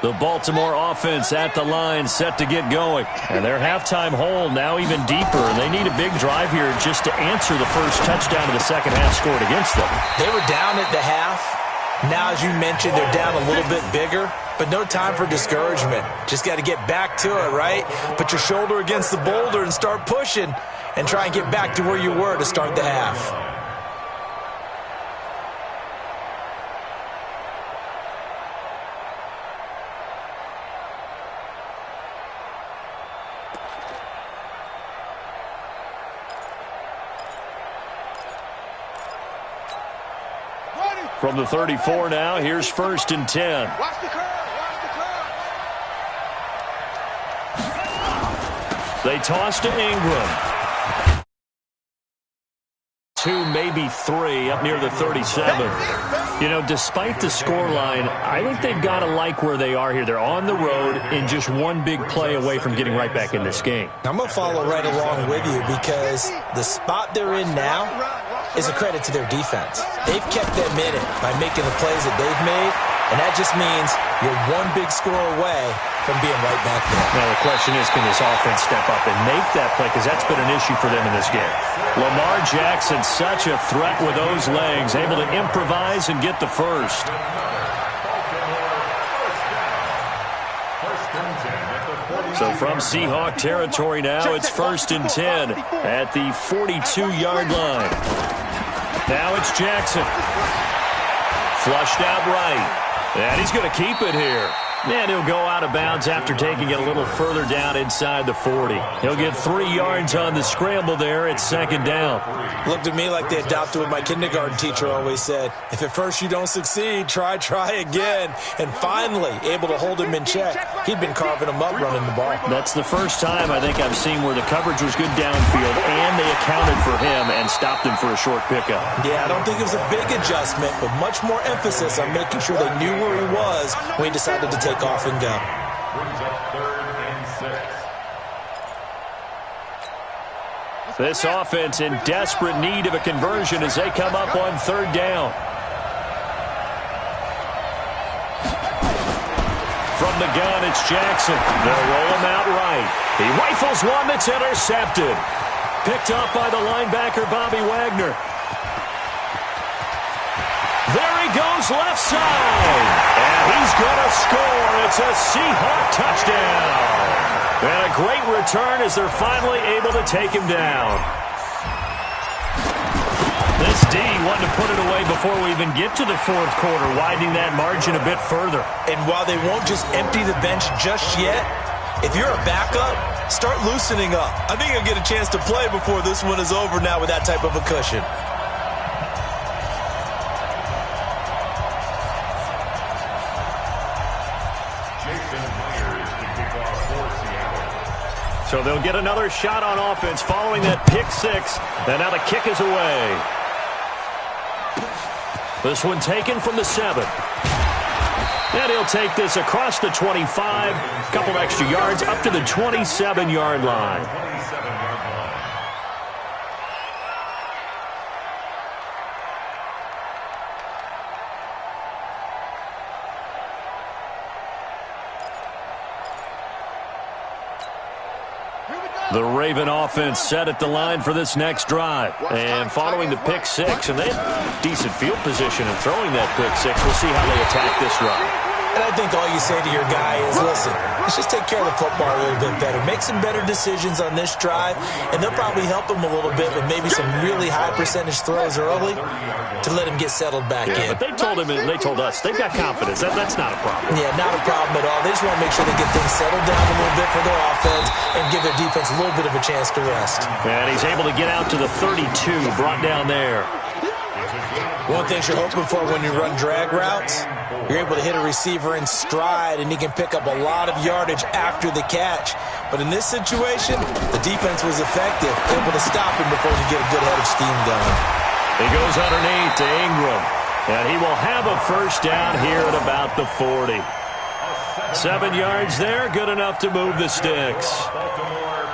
The Baltimore offense at the line, set to get going. And their halftime hole now even deeper. And they need a big drive here just to answer the first touchdown of the second half scored against them. They were down at the half. Now, as you mentioned, they're down a little bit bigger. But no time for discouragement. Just got to get back to it, right? Put your shoulder against the boulder and start pushing. And try and get back to where you were to start the half. From the 34 now, here's 1st and 10. Watch the curve. They toss to Ingram. 2, maybe 3, up near the 37. You know, despite the scoreline, I think they've got to like where they are here. They're on the road and just one big play away from getting right back in this game. I'm going to follow right along with you because the spot they're in now is a credit to their defense. They've kept them in it by making the plays that they've made, and that just means you're one big score away from being right back there. Now the question is, can this offense step up and make that play? Because that's been an issue for them in this game. Lamar Jackson, such a threat with those legs, able to improvise and get the first. So from Seahawk territory now, it's 1st and 10 at the 42-yard line. Now it's Jackson. Flushed out right. And he's going to keep it here. And he'll go out of bounds after taking it a little further down inside the 40. He'll get 3 yards on the scramble there. It's 2nd down. Looked at me like they adopted what my kindergarten teacher always said. If at first you don't succeed, try again. And finally, able to hold him in check. He'd been carving him up running the ball. That's the first time I think I've seen where the coverage was good downfield and they accounted for him and stopped him for a short pickup. Yeah, I don't think it was a big adjustment, but much more emphasis on making sure they knew where he was when he decided to take off and go. This offense in desperate need of a conversion as they come up on 3rd down. From the gun, it's Jackson. They'll roll him out right. He rifles one that's intercepted. Picked up by the linebacker, Bobby Wagner. There he goes, left side. And he's going to score. It's a Seahawk touchdown. And a great return as they're finally able to take him down. This D wanted to put it away before we even get to the 4th quarter, widening that margin a bit further. And while they won't just empty the bench just yet, if you're a backup, start loosening up. I think you'll get a chance to play before this one is over now with that type of a cushion. So they'll get another shot on offense following that pick 6. And now the kick is away. This one taken from the 7. And he'll take this across the 25. Couple extra yards up to the 27-yard line. The Raven offense set at the line for this next drive. And following the pick 6, and they have decent field position in throwing that pick 6. We'll see how they attack this drive. And I think all you say to your guy is, listen, let's just take care of the football a little bit better. Make some better decisions on this drive, and they'll probably help him a little bit with maybe some really high percentage throws early to let him get settled back in. But they told him, and they told us, they've got confidence. That's not a problem. Yeah, not a problem at all. They just want to make sure they get things settled down a little bit for their offense and give their defense a little bit of a chance to rest. And he's able to get out to the 32, brought down there. One thing you're hoping for when you run drag routes, you're able to hit a receiver in stride, and he can pick up a lot of yardage after the catch. But in this situation, the defense was effective, able to stop him before he get a good head of steam going. He goes underneath to Ingram, and he will have a first down here at about the 40. 7 yards there, good enough to move the sticks.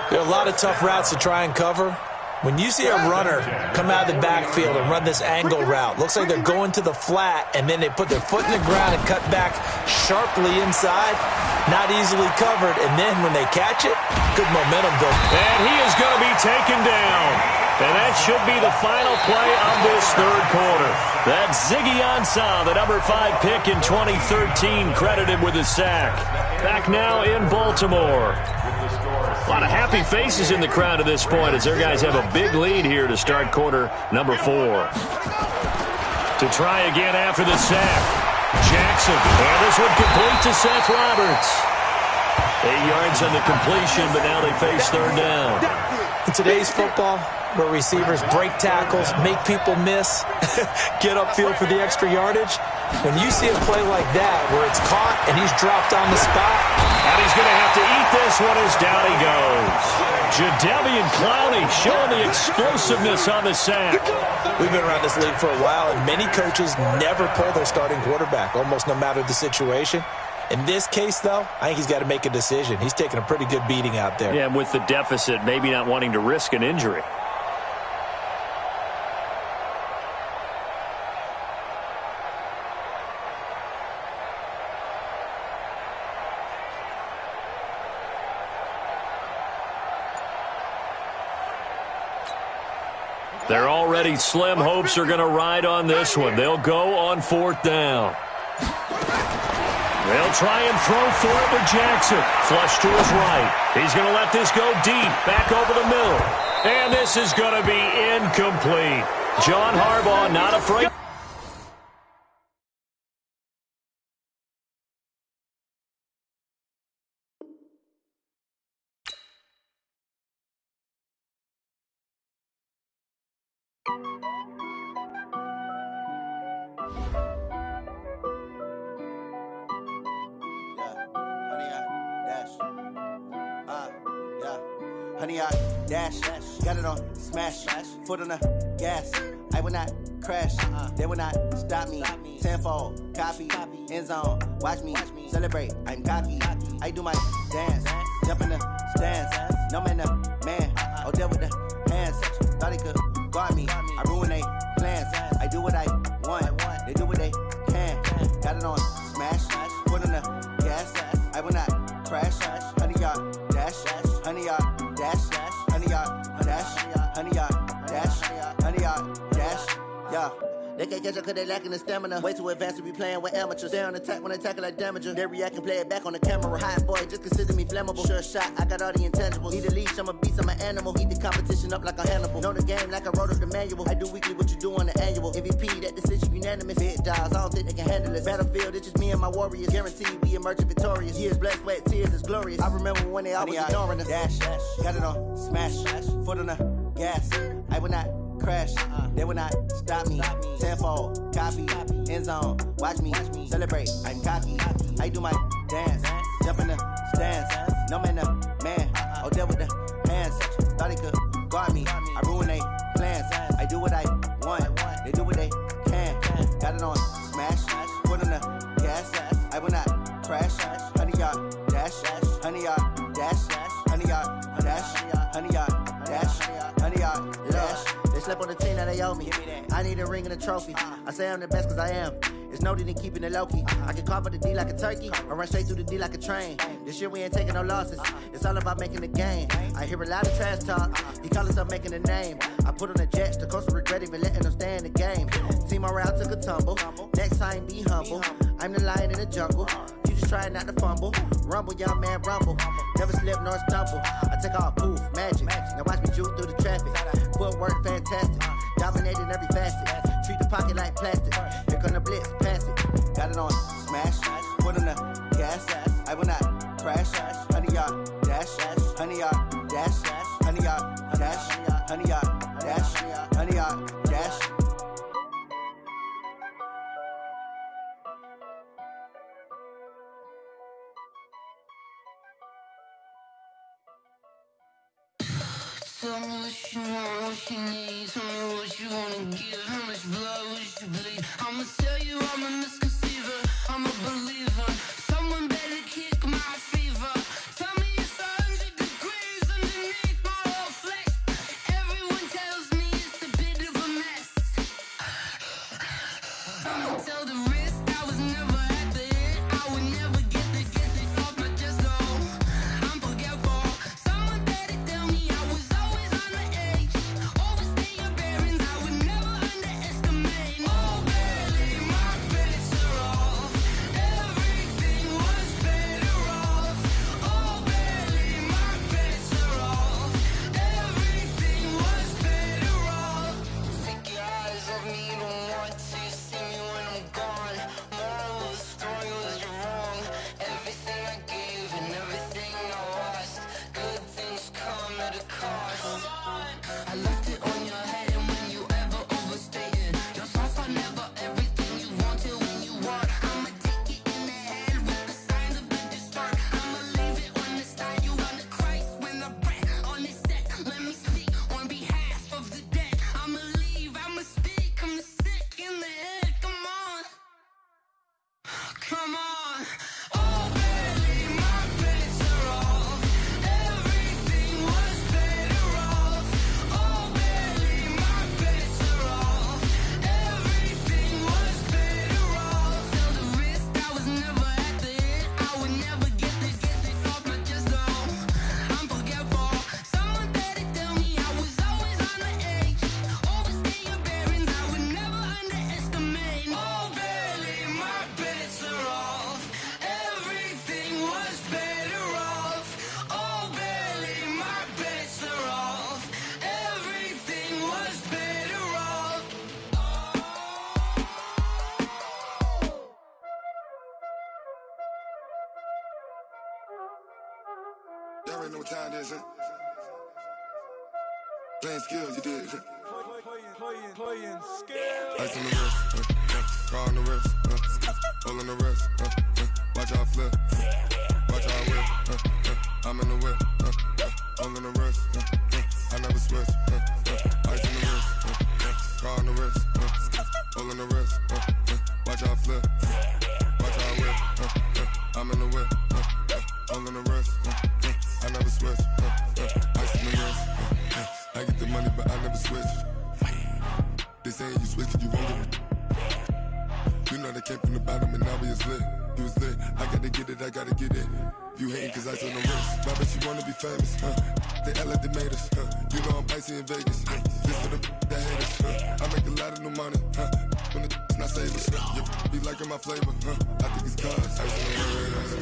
There are a lot of tough routes to try and cover, When you see a runner come out of the backfield and run this angle route, looks like they're going to the flat, and then they put their foot in the ground and cut back sharply inside, not easily covered, and then when they catch it, good momentum build. And he is going to be taken down. And that should be the final play of this third quarter. That's Ziggy Ansah, the number 5 pick in 2013, credited with a sack. Back now in Baltimore. A lot of happy faces in the crowd at this point as their guys have a big lead here to start quarter number 4. To try again after the sack. Jackson. And this one complete to Seth Roberts. 8 yards on the completion, but now they face third down. In today's football, where receivers break tackles, make people miss, get upfield for the extra yardage, when you see a play like that where it's caught and he's dropped on the spot. And he's going to have to eat this one as down he goes. Jadeveon Clowney showing the explosiveness on the sack. We've been around this league for a while, and many coaches never pull their starting quarterback, almost no matter the situation. In this case, though, I think he's got to make a decision. He's taking a pretty good beating out there. Yeah, and with the deficit, maybe not wanting to risk an injury. Their already slim hopes are going to ride on this one. They'll go on 4th down. They'll try and throw for it with Jackson. Flush to his right. He's going to let this go deep, back over the middle. And this is going to be incomplete. John Harbaugh not afraid. Honey, I dash, got it on smash, foot on the gas. I will not crash, they will not stop me. Tenfold, copy, end zone, watch me celebrate. I'm cocky, I do my dance, jump in the stands. No man, the man, oh, there with the hands. Thought he could guard me, I ruin they plans. I do what I want, they do what they can. Got it on smash, foot on the gas. I will not crash, honey, y'all dash, honey, y'all dash, honey, y'all dash, honey, y'all dash, honey, y'all dash, yeah. They can't catch up cause they lacking the stamina. Way too advanced to be playing with amateurs. Stay on attack when they tackle like damager. They react and play it back on the camera. Hot boy, just consider me flammable. Sure shot, I got all the intangibles. Need a leash, I'm a beast, I'm an animal. Eat the competition up like a Hannibal. Know the game like I wrote up the manual. I do weekly what you do on the annual. MVP, that decision unanimous. Big dogs, I don't think they can handle it. Battlefield, it's just me and my warriors. Guaranteed we emerge victorious. Years, blood, sweat, tears, is glorious. I remember when they always ignoring us. Dash, got it on smash, foot on the gas. I will not crash, they will not stop me. Tenfold, copy, end zone, watch me celebrate. I'm cocky, I do my dance, jump in the stands. No man, the man, oh, there with the hands. Thought he could guard me, I ruin they plans. I do what I want, they do what they can. Got it on smash, foot on the gas. I will not crash, honey, y'all dash, honey, y'all dash, honey, y'all dash, honey, y'all dash, honey, y'all dash. They slept on the team that they owe me. I need a ring and a trophy. I say I'm the best cause I am. It's no need in keeping it low-key. I can carve up the D like a turkey or run straight through the D like a train. This year we ain't taking no losses. It's all about making the game. I hear a lot of trash talk. He call himself making a name. I put on the Jets. The coach will regret even letting them stay in the game. Team morale took a tumble. Next time be humble. I'm the lion in the jungle. You just try not to fumble. Rumble, young man, rumble. Never slip nor stumble. I take off, poof, magic. Now watch me juke through the traffic. Footwork fantastic. Dominating every facet. Treat the pocket like plastic. Here come the blitz, pass it. Got it on smash. Foot on the gas. I will not crash. Honey, y'all dash. Honey, y'all dash. Honey, y'all dash. Honey, y'all dash. Honey, y'all dash. Tell me what you want, what you need. Tell me what you wanna give. How much blood would you bleed? I'ma tell you I'm a misconceiver. I'm a believer. Someone better kick my fever. Tell me it's 100 degrees underneath my whole flesh. Everyone Y'all already know what time it is, huh? Playing skills, you did. Playing skills. Ice on the wrist, car on the wrist, all on the wrist, watch how I flip, watch how I whip, I'm in the whip, all on the wrist, I never switch, ice on the wrist, car on the wrist, all on the wrist, watch how I flip, watch how I whip, I'm in the whip, all on the wrist, I never switch, ice on the wrist, I get the money but I never switch. They saying you switch it, you won't get it. You know they came from the bottom and now we is lit. You was lit, I gotta get it, I gotta get it. You hating cause ice on the wrist. I bet you wanna be famous, They act like they made us, You know I'm icy in Vegas, Just for the that hate us, I make a lot of new money, When the not save us, You be liking my flavor, I think it's cause ice on the wrist,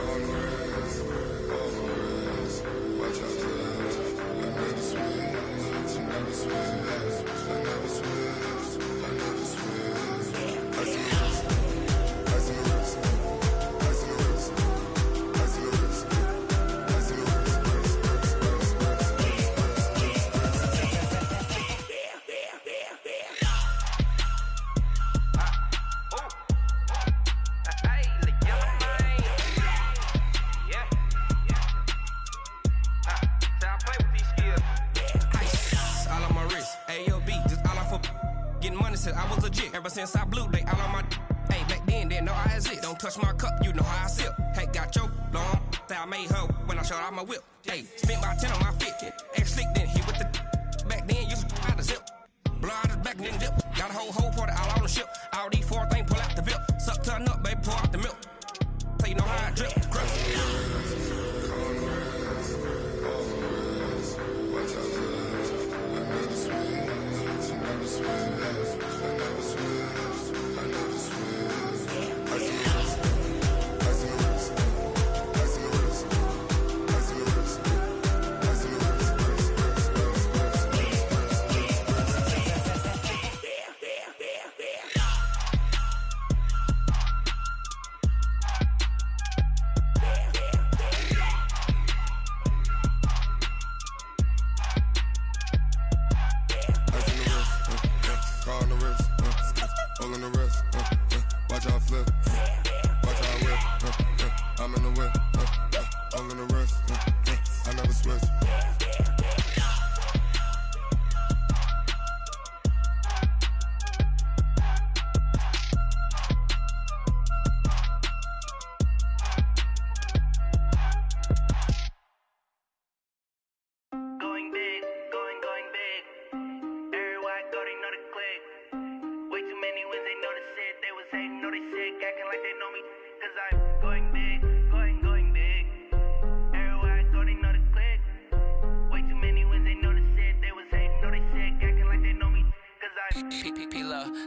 on the wrist, on the wrist. Watch out, cuz I never switch, I never switch. I never switch, I never switch. Ice on the wrist, ice on the wrist, ice on the wrist, ice on the wrist, ice on the I was legit. Ever since I blew, they all on my hey, back then, didn't know I exist. Don't touch my cup, you know how I sip. Hey, got your long, that I made her when I showed out my whip. Hey, spent my 10 on my fit. Ex-slick, then hit with the back then, used to out the zip. Blow out his back and then dip. Got a whole party all on the ship. All these 4 things, pull out the VIP. Suck, turn up, baby, pour out the milk. So you know how I drip.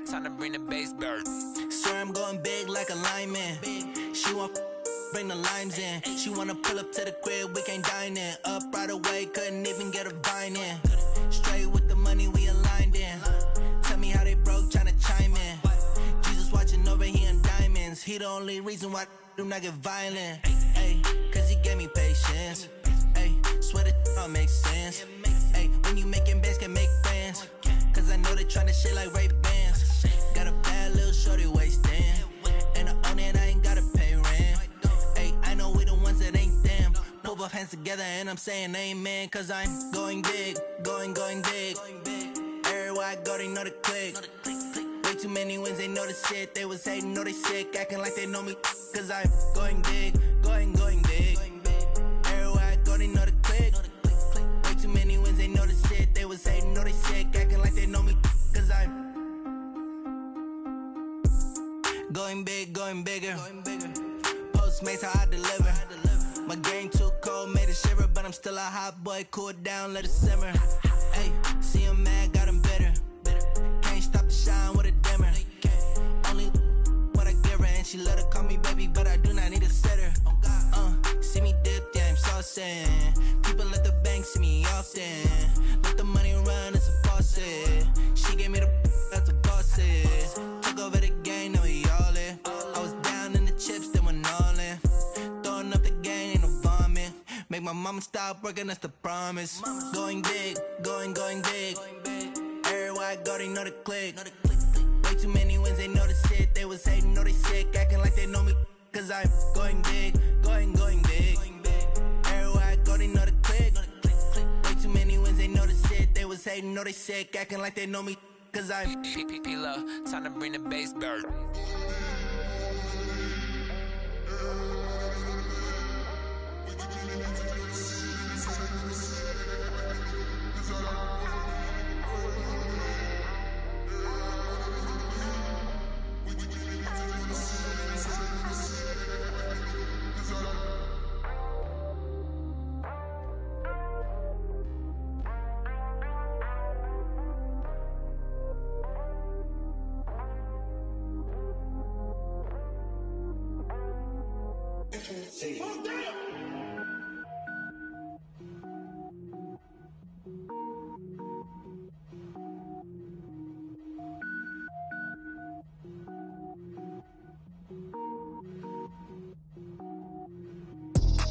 Time to bring the bass bird. Swear I'm going big like a lineman. She want bring the limes in. She wanna pull up to the crib, we can't dine in. Up right away, couldn't even get a vine in. Straight with the money we aligned in. Tell me how they broke, tryna chime in. Jesus watching over here in diamonds. He the only reason why I do not get violent. Ay, cause he gave me patience. Ay, swear that all makes sense. Ay, when you making bands, can make friends. Cause I know they tryna shit like Ray Bans. Got a bad little shorty wasting. And I own it, I ain't gotta pay rent. Ay, I know we the ones that ain't them. Pull both hands together and I'm saying amen. Cause I'm going big, going big. Everywhere I go, they know the click. Way too many wins, they know the shit. They was hating, know they sick, acting like they know me. Cause I'm going big, going big. Everywhere I go, they know the click. Way too many wins, they know the shit. They was hating, know they sick, acting like they know me. Cause I'm going big, going bigger. Postmates, how I deliver. My game too cold, made it shiver. But I'm still a hot boy, cool down, let it simmer. Hey, see him mad, got him bitter. Can't stop the shine with a dimmer. Only what I give her, and she let her call me baby, but I do not need a sitter. See me dip, yeah, I'm saucing. People at the bank see me often. Let the money run, it's a faucet. She gave me the that's a boss it. Took over the game, now we all in. I was down in the chips, then went all in. Throwing up the game, ain't no vomit. Make my mama stop working, that's the promise. Going big, going big. Everywhere I go, they know the click. Way too many wins, they know the shit. They was hating, know they sick, acting like they know me. Cause I'm going big, going big. Everywhere I go, they know the click. Way too many wins, they know the shit. They was hating, know they sick, acting like they know me. Cause I'm P-P-P-Lo, time to bring the bass bird.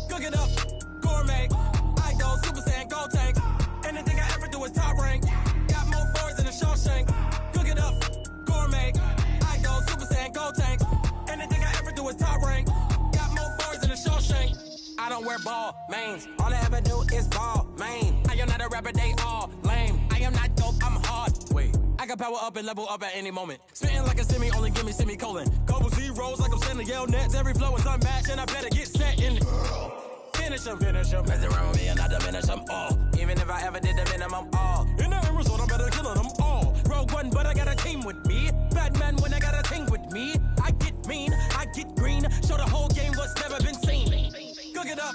Cook it up, gourmet. I go Super Saiyan, gold tank. Anything I ever do is top rank. Got more boys than a Shawshank. Cook it up, gourmet. I go Super Saiyan, gold tank. Anything I ever do is top rank. Got more boys than a Shawshank. I don't wear ball mains. All I ever do is ball main. I am not a rapper, they all lame. I am not dope, I'm hard. Wait, I can power up and level up at any moment. Spitting like a semi, only give me semicolon. Couple zeros like I'm sending yell nets. Every flow is unmatched and I better get set in. Finish them. Mess around with me and I diminish them all. Even if I ever did the minimum all. In the end result, I'm better killing them all. Rogue One, but I got a team with me. Batman when I got a team with me. I get mean, I get green. Show the whole game what's never been seen. Cook it up,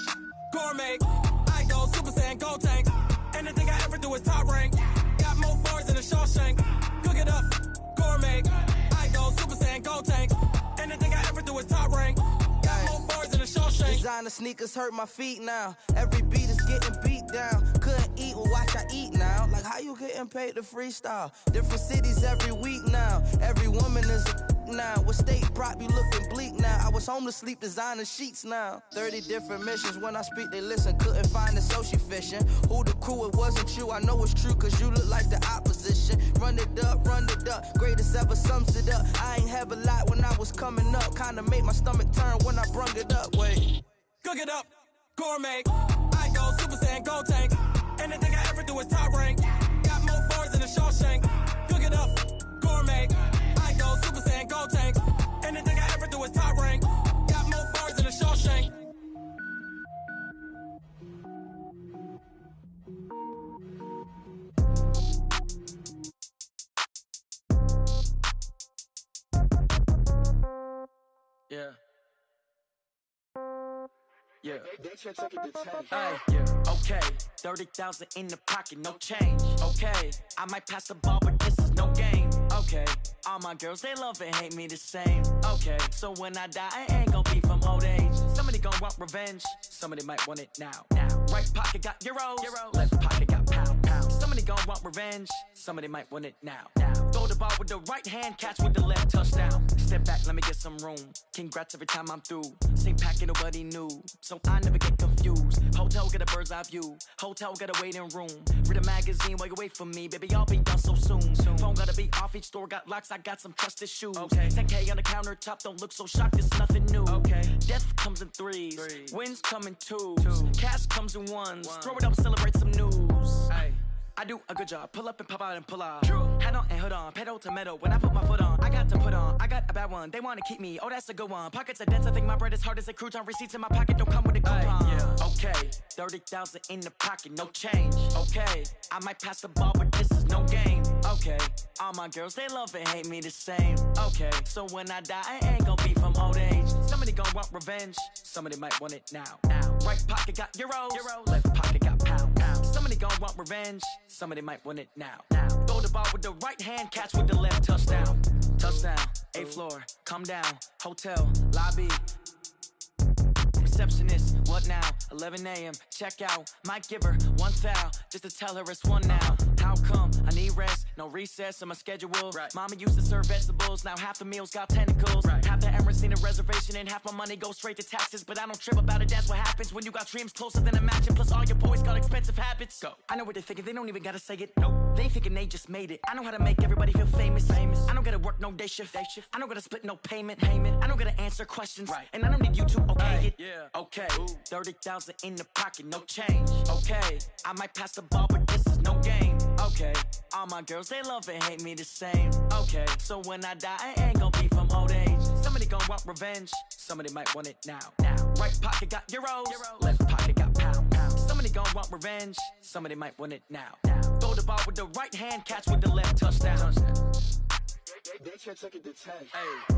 gourmet. I go Super Saiyan, gold tank. Anything I ever do is top rank. Got more bars than a Shawshank. Cook it up, gourmet. I go Super Saiyan, gold tank. Anything I ever do is top rank. Got more bars than a Shawshank. Designer sneakers hurt my feet now. Every beat is getting beat down. Couldn't eat, well watch I eat now. Like how you getting paid to freestyle? Different cities every week now. Every woman is a now. With state prop, you looking bleak now. I was home to sleep, designer sheets now. 30 different missions. When I speak, they listen. Couldn't find it, so she fishing. Who the crew, it wasn't you. I know it's true, cause you look like the opposition. Run it up. Greatest ever sums it up. I ain't have a lot when I was coming up. Kinda made my stomach turn when I brung it up. Wait. Cook it up, gourmet. I go Super Saiyan, gold tank. Anything I ever do is top rank. Got more bars than a Shawshank. Cook it up, gourmet. I go Super Saiyan, gold tank. Anything I ever do is top rank. Got more bars than a Shawshank. Yeah. Yeah. Hey, yeah. Okay, 30,000 in the pocket, no change. Okay, I might pass the ball, but this is no game. Okay, all my girls, they love and hate me the same. Okay, so when I die, I ain't gon' be from old age. Somebody gon' want revenge, somebody might want it now. Right pocket got euros, left pocket got pound. Somebody gon' want revenge, somebody might want it now. Throw the ball with the right hand, catch with the left, touchdown. Step back, let me get some room. Congrats every time I'm through. Same packet, nobody knew, so I never get confused. Hotel get a bird's eye view. Hotel got a waiting room. Read a magazine while you wait for me, baby. I'll be done so soon. Phone gotta be off. Each store got locks. I got some trusted shoes. Okay. 10K on the countertop. Don't look so shocked. It's nothing new. Okay. Death comes in threes. Wins come in twos. Cash comes in ones. Throw it up, celebrate some news. Ay. I do a good job. Pull up and pop out and pull out. True. Head on and hood on. Pedal to metal. When I put my foot on, I got to put on. I got a bad one. They want to keep me. Oh, that's a good one. Pockets are dense. I think my bread is hard as a crouton. Receipts in my pocket don't come with a coupon. Yeah. Okay. 30,000 in the pocket. No change. Okay. I might pass the ball, but this is no game. Okay. All my girls, they love and hate me the same. Okay. So when I die, I ain't gonna be from old age. Somebody gonna want revenge. Somebody might want it now. Right pocket got euros. Left pocket got pound. Somebody gonna want revenge. Somebody might want it now. Throw the ball with the right hand, catch with the left, touchdown. Touchdown, 8th floor, come down, hotel, lobby. Receptionist, what now? 11 a.m., check out. Might give her one foul, just to tell her it's one now. How come? I need rest, no recess in my schedule. Right. Mama used to serve vegetables, now half the meals got tentacles. Right. Half the Emirates need a reservation and half my money goes straight to taxes. But I don't trip about it, that's what happens when you got dreams closer than imagine. Plus all your boys got expensive habits. Go. I know what they're thinking, they don't even gotta say it. Nope. They thinking they just made it. I know how to make everybody feel famous. I don't gotta work no day shift. I don't gotta split no payment. I don't gotta answer questions. Right. And I don't need you to okay it. Yeah. Okay. 30,000 in the pocket, no change. Okay. I might pass the ball, but this is no game. Okay. All my girls, they love and hate me the same. Okay. So when I die, I ain't gonna be from old age. Somebody gonna want revenge. Somebody might want it now. Right pocket got euros. Left pocket got pounds. Somebody gonna want revenge. Somebody might want it now. Throw the ball with the right hand, catch with the left, touchdown. They can't take it to 10. Hey.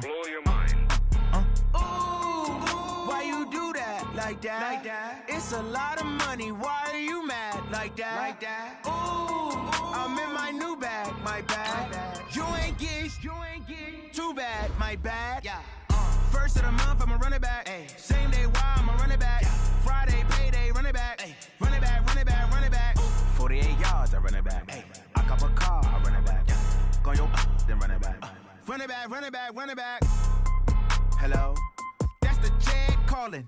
Blow your mind. Ooh, why you do that? Like that? It's a lot of money. Why are you mad? Like that? Ooh, I'm in my new bag. My bad. You ain't get too bad. My bad. Yeah. First of the month, I'ma run it back. Ay. Same day, why I'ma run it back. Yeah. Friday, payday, run it back. Ay. Run it back, run it back, run it back. 48 yards, I run it back. Ay. I cop a car, I run it back. Yeah. Go your then run it back. Run it back, run it back, run it back. Hello? That's the jag calling.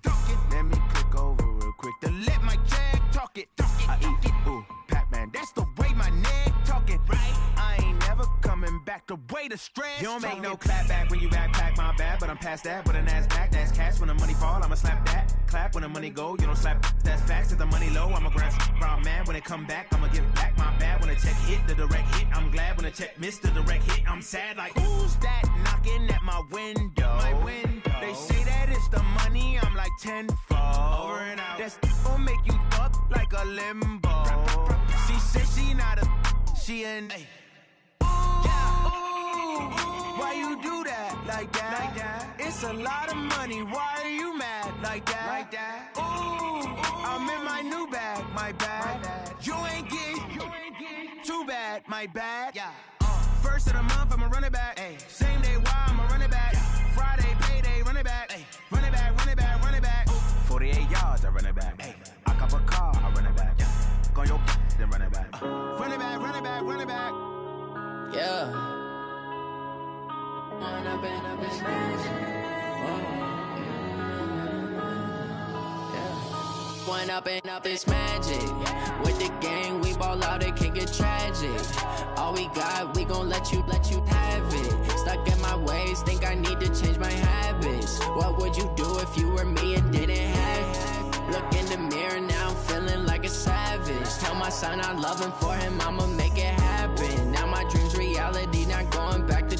Let me click over real quick to let my jag talk it. I eat it, ooh, Pac-Man. That's the way my neck talking. Right? I ain't never coming back the way the stress. You don't make no clap back when you backpack, my bad. But I'm past that with a NASDAQ. That's cash when the money fall, I'ma slap that. Clap when the money go, you don't slap. That's facts. If the money low, I'ma grab brown man. When it come back, I'ma give back my bad. When the check hit, the direct hit. I'm glad when the check missed the direct hit. I'm sad like, who's that knocking at my window? My window. They say that it's the money, I'm like tenfold. Over and out. That's gon' make you fuck like a limbo. She said she not a, she an. Ay. Ooh, why you do that? Like that? It's a lot of money, why are you mad? Like that? Ooh, I'm in my new bag, my bad. You ain't get too bad, my bad. Yeah. First of the month, I'ma run it back. Ay. Same day, why I'ma run it back. Yeah. Friday, payday, run it back. Ay. Run it back, run it back, run it back. 48 yards, I run it back. Ay. I cop a car, I run it back. Yeah. Go your then run it back. Run it back, run it back, run it back. Yeah. Run up and up this One up and up is magic. With the gang, we ball out, it can get tragic. All we got, we gon' let you have it. Stuck in my ways, think I need to change my habits. What would you do if you were me and didn't have it? Look in the mirror, now I'm feeling like a savage. Tell my son I love him, for him I'ma make it happen. Now my dream's reality, not going back to.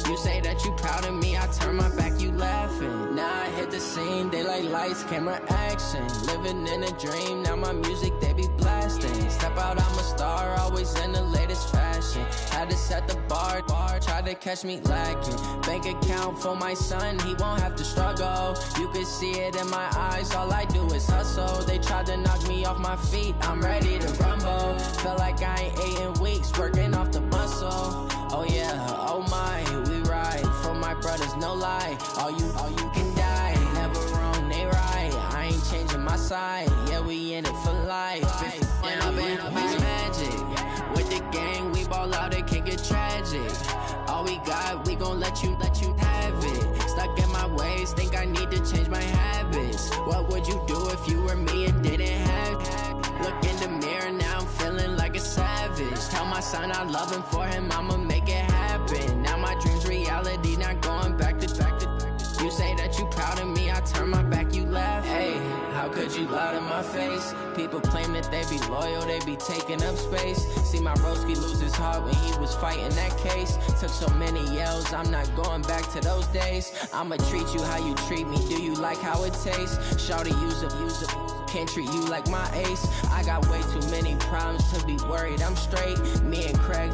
You say that you proud of me, I turn my back, you laughing. Now I hit the scene, they like lights, camera, action. Living in a dream, now my music, they be blasting. Step out, I'm a star, always in the latest fashion. Had to set the bar, try to catch me lacking. Bank account for my son, he won't have to struggle. You can see it in my eyes, all I do is hustle. They tried to knock me off my feet, I'm ready to rumble. Felt like I ain't ate in weeks, working off the muscle. Oh yeah, oh my, we ride for my brothers, no lie. All you can die, never wrong, they right. I ain't changing my side, yeah, we in it for life. And I've been up is magic. With the gang, we ball out, it can get tragic. All we got, we gon' let you have it. Stuck in my ways, think I need to change my habits. What would you do if you were me and didn't have it? Look in the mirror, now I'm feeling like a savage. Tell my son I love him, for him I'ma make it happen. Now my dream's reality, not going back to. You say that you proud of me, I turn my back, you laugh. Hey, how could you lie to my face? People claim that they be loyal, they be taking up space. See my broski lose his heart when he was fighting that case. Took so many yells, I'm not going back to those days. I'ma treat you how you treat me, do you like how it tastes? Shawty, use it, can't treat you like my ace. I got way too many problems to be worried, I'm straight. Me and Craig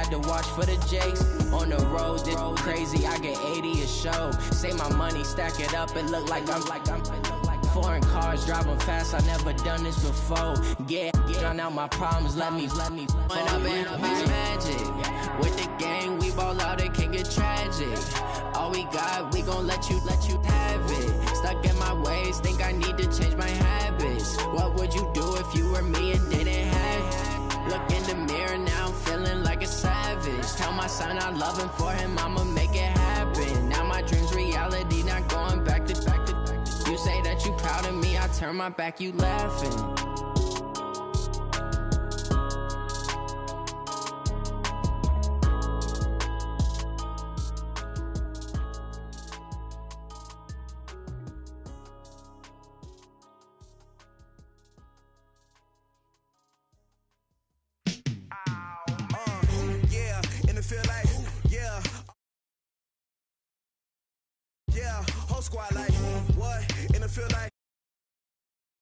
had to watch for the jakes. On the road, this crazy, I get 80 a show. Save my money, stack it up, it look like I'm foreign cars, driving fast, I never done this before. Yeah, drown out my problems, let me Went up in a bitch magic. With the gang, we ball out, it can get tragic. All we got, we gon' let you have it. Stuck in my ways, think I need to change my habits. What would you do if you were me and didn't have it? Look in the mirror now, I'm feeling like a savage. Tell my son I love him, for him I'ma make it happen. Now my dream's reality, not going back to. You say that you proud of me, I turn my back, you laughing.